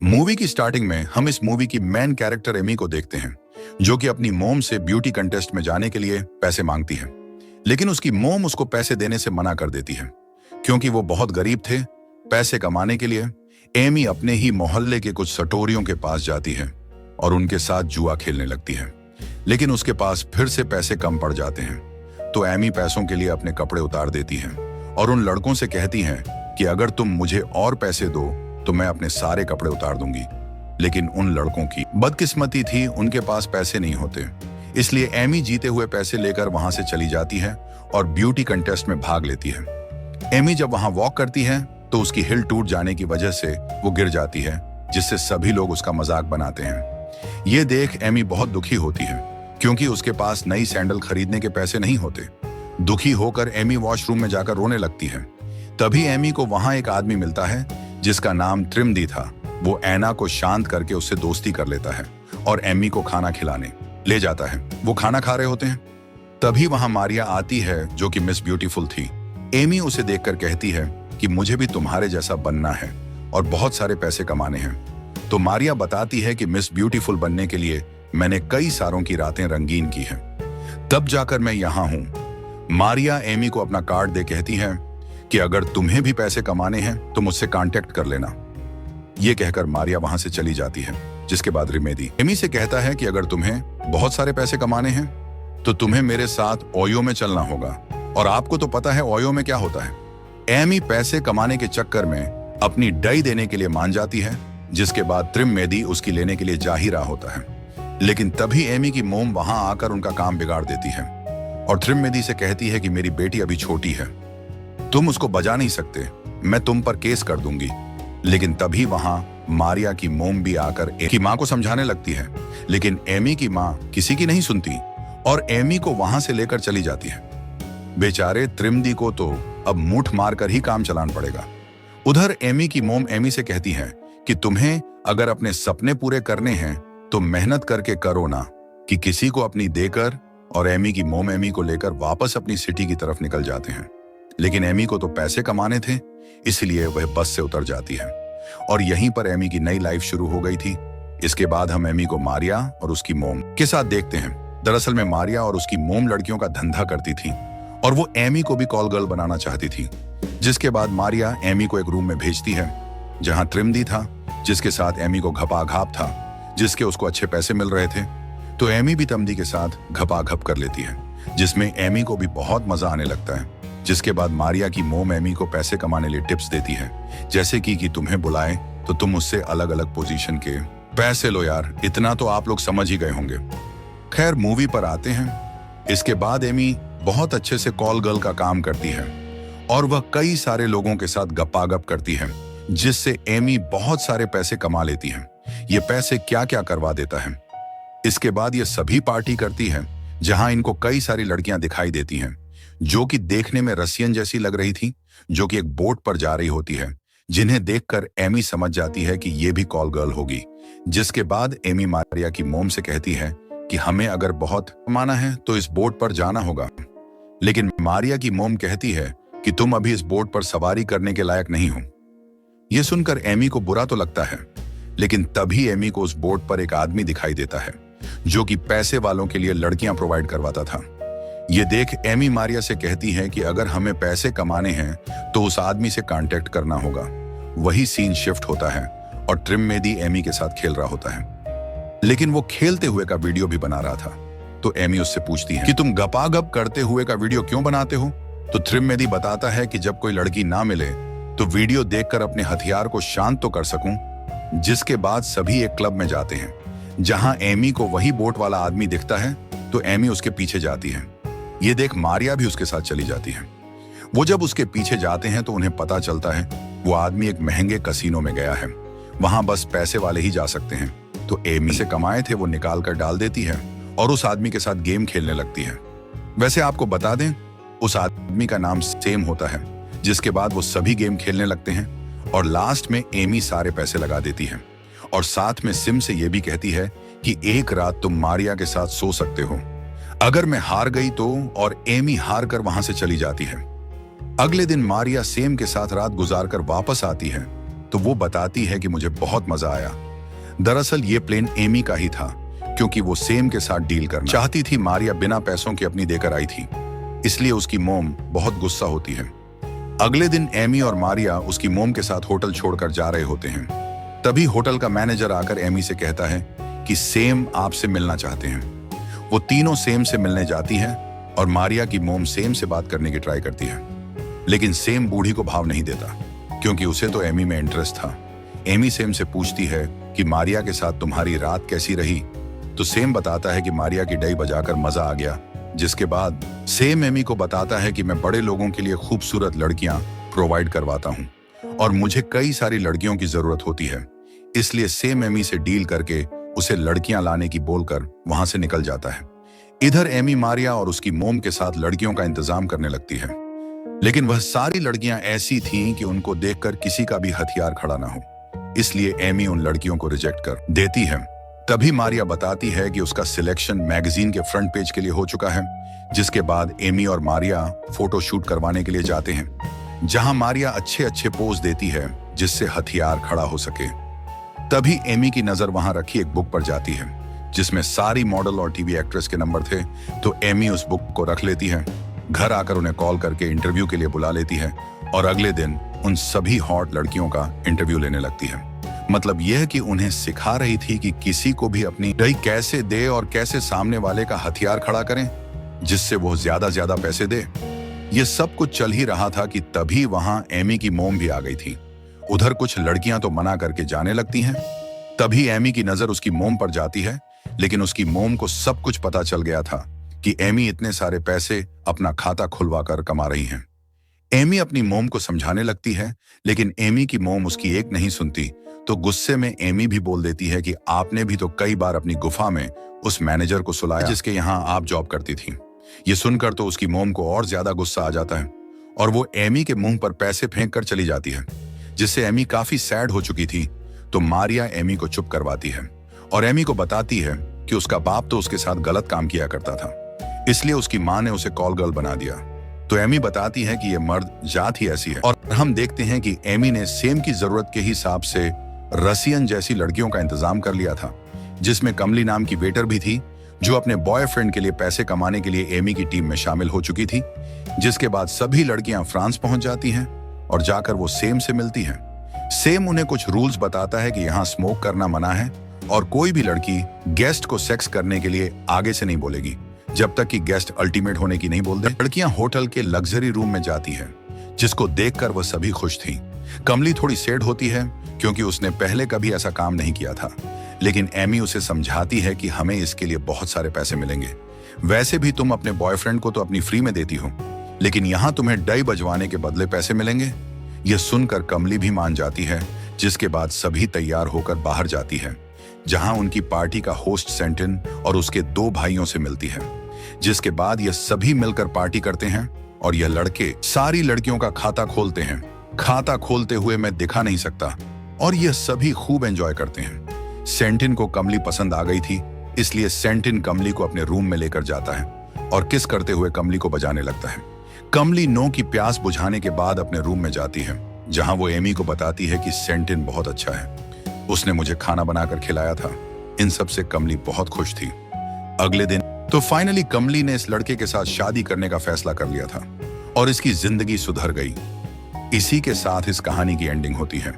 Movie की starting में हम इस मूवी की मेन कैरेक्टर एमी को देखते हैं, जो कि अपनी मोम से ब्यूटी कंटेस्ट में जाने के लिए पैसे मांगती है। लेकिन उसकी मोम उसको पैसे देने से मना कर देती है, क्योंकि वो बहुत गरीब थे। पैसे कमाने के लिए एमी अपने ही मोहल्ले के कुछ सटोरियों के पास जाती है और उनके साथ जुआ खेलने लगती है। लेकिन उसके पास फिर से पैसे कम पड़ जाते हैं, तो एमी पैसों के लिए अपने कपड़े उतार देती है और उन लड़कों से कहती है कि अगर तुम मुझे और पैसे दो तो मैं अपने सारे कपड़े उतार दूंगी। लेकिन उन लड़कों की बदकिस्मती थी, उनके पास पैसे नहीं होते। इसलिए एमी जीते हुए पैसे लेकर वहां से चली जाती है और ब्यूटी कंटेस्ट में भाग लेती है। एमी जब वहां वॉक करती है तो उसकी हिल टूट जाने की वजह से वो गिर जाती है, जिससे सभी लोग उसका मजाक बनाते हैं। ये देख एमी बहुत दुखी होती है, क्योंकि उसके पास नई सैंडल खरीदने के पैसे नहीं होते। दुखी होकर एमी वॉशरूम में जाकर रोने लगती है। तभी एमी को वहां एक आदमी मिलता है जिसका नाम त्रिमदी था। वो ऐना को शांत करके उससे दोस्ती कर लेता है और एमी को खाना खिलाने ले जाता है। वो खाना खा रहे होते हैं, तभी वहां मारिया आती है, जो कि मिस ब्यूटीफुल थी। एमी उसे देखकर कहती है कि मुझे भी तुम्हारे जैसा बनना है और बहुत सारे पैसे कमाने हैं। तो मारिया बताती है कि मिस ब्यूटीफुल बनने के लिए मैंने कई सालों की रातें रंगीन की हैं, तब जाकर मैं यहां हूं। मारिया एमी को अपना कार्ड दे कहती है कि अगर तुम्हें भी पैसे कमाने हैं तो मुझसे कांटेक्ट कर लेना। ये कहकर मारिया वहां से चली जाती है। जिसके बाद रिमेदी एमी से कहता है कि अगर तुम्हें बहुत सारे पैसे कमाने हैं तो तुम्हें मेरे साथ ओयो में चलना होगा, और आपको तो पता है ओयो में क्या होता है। एमी पैसे कमाने के चक्कर में अपनी डई देने के लिए मान जाती है, जिसके बाद त्रिमेदी उसकी लेने के लिए जा ही रहा होता है। लेकिन तभी एमी की मोम वहां आकर उनका काम बिगाड़ देती है और त्रिमेदी से कहती है कि मेरी बेटी अभी छोटी है, तुम उसको बजा नहीं सकते, मैं तुम पर केस कर दूंगी। लेकिन तभी वहां मारिया की मोम भी आकर एमी की मां को समझाने लगती है, लेकिन एमी की मां किसी की नहीं सुनती और एमी को वहां से लेकर चली जाती है। बेचारे त्रिमदी को तो अब मूठ मारकर ही काम चलाना पड़ेगा। उधर एमी की मोम एमी से कहती है कि तुम्हें अगर अपने सपने पूरे करने हैं तो मेहनत करके करो ना, कि किसी को अपनी देकर। और एमी की मोम एमी को लेकर वापस अपनी सिटी की तरफ निकल जाते हैं। लेकिन एमी को तो पैसे कमाने थे, इसलिए वह बस से उतर जाती है और यहीं पर एमी की नई लाइफ शुरू हो गई थी। इसके बाद हम एमी को मारिया और उसकी मोम के साथ देखते हैं। दरअसल में मारिया और उसकी मोम लड़कियों का धंधा करती थी और वो एमी को भी कॉल गर्ल बनाना चाहती थी। जिसके बाद मारिया एमी को एक रूम में भेजती है जहां त्रिमदी था, जिसके साथ एमी को घपाघाप था, जिसके उसको अच्छे पैसे मिल रहे थे। तो एमी भी त्रिमदी के साथ घपाघप कर लेती है, जिसमें एमी को भी बहुत मजा आने लगता है। जिसके बाद मारिया की मोम एमी को पैसे कमाने लिए टिप्स देती है, जैसे कि तुम्हें बुलाए तो तुम उससे अलग अलग पोजीशन के पैसे लो। यार, इतना तो आप लोग समझ ही गए होंगे। खैर, मूवी पर आते हैं। इसके बाद एमी बहुत अच्छे से कॉल गर्ल का काम करती है और वह कई सारे लोगों के साथ गप्पागप करती है, जिससे एमी बहुत सारे पैसे कमा लेती है। ये पैसे क्या क्या करवा देता है। इसके बाद ये सभी पार्टी करती है, जहां इनको कई सारी लड़कियां दिखाई देती हैं, जो कि देखने में रसियन जैसी लग रही थी, जो कि एक बोट पर जा रही होती है, जिन्हें देखकर एमी समझ जाती है कि ये भी कॉल गर्ल होगी। जिसके बाद एमी मारिया की मोम से कहती है कि हमें अगर बहुत कमाना है तो इस बोट पर जाना होगा। लेकिन मारिया की मोम कहती है कि तुम अभी इस बोट पर सवारी करने के लायक नहीं हो। यह सुनकर एमी को बुरा तो लगता है, लेकिन तभी एमी को उस बोट पर एक आदमी दिखाई देता है, जो कि पैसे वालों के लिए लड़कियां प्रोवाइड करवाता था। ये देख एमी मारिया से कहती है कि अगर हमें पैसे कमाने हैं तो उस आदमी से कांटेक्ट करना होगा। वही सीन शिफ्ट होता है और त्रिमेदी एमी के साथ खेल रहा होता है, लेकिन वो खेलते हुए का वीडियो भी बना रहा था। तो एमी उससे पूछती है कि तुम गपागप करते हुए का वीडियो क्यों बनाते हो। तो त्रिमेदी बताता है कि जब कोई लड़की ना मिले तो वीडियो देखकर अपने हथियार को शांत तो कर सकूं। जिसके बाद सभी एक क्लब में जाते हैं, जहां एमी को वही बोट वाला आदमी दिखता है, तो एमी उसके पीछे जाती है। ये देख मारिया भी उसके साथ चली जाती है। वो जब उसके पीछे जाते हैं तो उन्हें पता चलता है वो आदमी एक महंगे कसीनो में गया है, वहां बस पैसे वाले ही जा सकते हैं। तो एमी से कमाए थे वो निकाल कर डाल देती है और उस आदमी के साथ गेम खेलने लगती है। वैसे आपको बता दें, उस आदमी का नाम सेम होता है। जिसके बाद वो सभी गेम खेलने लगते हैं और लास्ट में एमी सारे पैसे लगा देती है और साथ में सिम से ये भी कहती है कि एक रात तुम मारिया के साथ सो सकते हो, अगर मैं हार गई तो। और एमी हार कर वहां से चली जाती है। अगले दिन मारिया सेम के साथ रात गुजारकर वापस आती है तो वो बताती है कि मुझे बहुत मजा आया। दरअसल ये प्लेन एमी का ही था, क्योंकि वो सेम के साथ डील करना चाहती थी। मारिया बिना पैसों के अपनी देकर आई थी, इसलिए उसकी मोम बहुत गुस्सा होती है। अगले दिन एमी और मारिया उसकी मोम के साथ होटल छोड़कर जा रहे होते हैं। तभी होटल का मैनेजर आकर एमी से कहता है कि सेम आपसे मिलना चाहते हैं। वो तीनों सेम से मिलने जाती है और मारिया की मोम सेम से बात करने की ट्राई करती है, लेकिन सेम बूढ़ी को भाव नहीं देता, क्योंकि उसे तो एमी में इंटरेस्ट था। एमी सेम से पूछती है कि मारिया के साथ तुम्हारी रात कैसी रही, तो सेम बताता है कि मारिया की डई बजाकर मजा आ गया। जिसके बाद सेम एमी को बताता है कि मैं बड़े लोगों के लिए खूबसूरत लड़कियां प्रोवाइड करवाता हूं और मुझे कई सारी लड़कियों की जरूरत होती है, इसलिए सेम एमी से डील करके उसे लड़कियां लाने की बोलकर वहां से निकल जाता है। इधर एमी मारिया और उसकी मोम के साथ लड़कियों का इंतजाम करने लगती है, लेकिन वह सारी लड़कियां ऐसी थीं कि उनको देखकर किसी का भी हथियार खड़ा ना हो, इसलिए एमी उन लड़कियों को रिजेक्ट कर देती है। तभी मारिया बताती है कि उसका सिलेक्शन मैगजीन के फ्रंट पेज के लिए हो चुका है। जिसके बाद एमी और मारिया फोटो शूट करवाने के लिए जाते हैं, जहां मारिया अच्छे अच्छे पोज देती है जिससे हथियार खड़ा हो सके। तभी एमी की नजर वहां रखी एक बुक पर जाती है, जिसमें सारी मॉडल और टीवी एक्ट्रेस के नंबर थे, तो एमी उस बुक को रख लेती है। घर आकर उन्हें कॉल करके इंटरव्यू के लिए बुला लेती है और अगले दिन उन सभी हॉट लड़कियों का इंटरव्यू लेने लगती है। मतलब यह कि उन्हें सिखा रही थी कि किसी को भी अपनी डई कैसे दे और कैसे सामने वाले का हथियार खड़ा करें, जिससे वो ज्यादा पैसे दे। ये सब कुछ चल ही रहा था कि तभी वहां एमी की मोम भी आ गई थी। उधर कुछ लड़कियां तो मना करके जाने लगती हैं। तभी एमी की नजर उसकी मोम पर जाती है, लेकिन उसकी मोम को सब कुछ पता चल गया था कि एमी इतने सारे पैसे अपना खाता खुलवा कर कमा रही हैं। एमी अपनी मोम को समझाने लगती है, लेकिन एमी की मोम उसकी एक नहीं सुनती, तो गुस्से में एमी भी बोल देती है कि आपने भी तो कई बार अपनी गुफा में उस मैनेजर को सुलाया जिसके यहाँ आप जॉब करती थी। ये सुनकर तो उसकी मोम को और ज्यादा गुस्सा आ जाता है और वो एमी के मुंह पर पैसे फेंक कर चली जाती है, जिससे एमी काफी सैड हो चुकी थी। तो मारिया एमी को चुप करवाती है और एमी को बताती है कि उसका बाप तो उसके साथ गलत काम किया करता था, इसलिए उसकी माँ ने उसे कॉल गर्ल बना दिया। तो एमी बताती है कि ये मर्द जात ही ऐसी है, और हम देखते हैं कि एमी ने सेम की जरूरत के हिसाब से रसियन जैसी लड़कियों का इंतजाम कर लिया था, जिसमें कमली नाम की वेटर भी थी, जो अपने बॉयफ्रेंड के लिए पैसे कमाने के लिए एमी की टीम में शामिल हो चुकी थी। जिसके बाद सभी लड़कियां फ्रांस पहुंच जाती हैं और जाकर वो सेम से मिलती हैं। सेम उन्हें कुछ रूल्स बताता है कि यहाँ स्मोक करना मना है और कोई भी लड़की गेस्ट को सेक्स करने के लिए आगे से नहीं बोलेगी, जब तक कि गेस्ट अल्टीमेट होने की नहीं बोल दे। लड़कियां होटल के लग्जरी रूम में जाती हैं, जिसको देखकर वह सभी खुश थी। कमली थोड़ी सैड होती है, क्योंकि उसने पहले कभी ऐसा काम नहीं किया था, लेकिन एमी उसे समझाती है कि हमें इसके लिए बहुत सारे पैसे मिलेंगे। वैसे भी तुम अपने बॉयफ्रेंड को तो अपनी फ्री में देती हो, लेकिन यहाँ तुम्हें डई बजवाने के बदले पैसे मिलेंगे। यह सुनकर कमली भी मान जाती है, जिसके बाद सभी तैयार होकर बाहर जाती है, जहां उनकी पार्टी का होस्ट सेंटिन और उसके 2 भाइयों से मिलती है। जिसके बाद यह सभी मिलकर पार्टी करते हैं और यह लड़के सारी लड़कियों का खाता खोलते हैं। खाता खोलते हुए मैं दिखा नहीं सकता, और यह सभी खूब एंजॉय करते हैं। सेंटिन को कमली पसंद आ गई थी, इसलिए सेंटिन कमली को अपने रूम में लेकर जाता है और किस करते हुए कमली को बजाने लगता है। कमली नो की प्यास बुझाने के बाद अपने रूम में जाती है, जहां वो एमी को बताती है कि सेंटिन बहुत अच्छा है, उसने मुझे खाना बनाकर खिलाया था। इन सब से कमली बहुत खुश थी। अगले दिन तो फाइनली कमली ने इस लड़के के साथ शादी करने का फैसला कर लिया था और इसकी जिंदगी सुधर गई। इसी के साथ इस कहानी की एंडिंग होती है।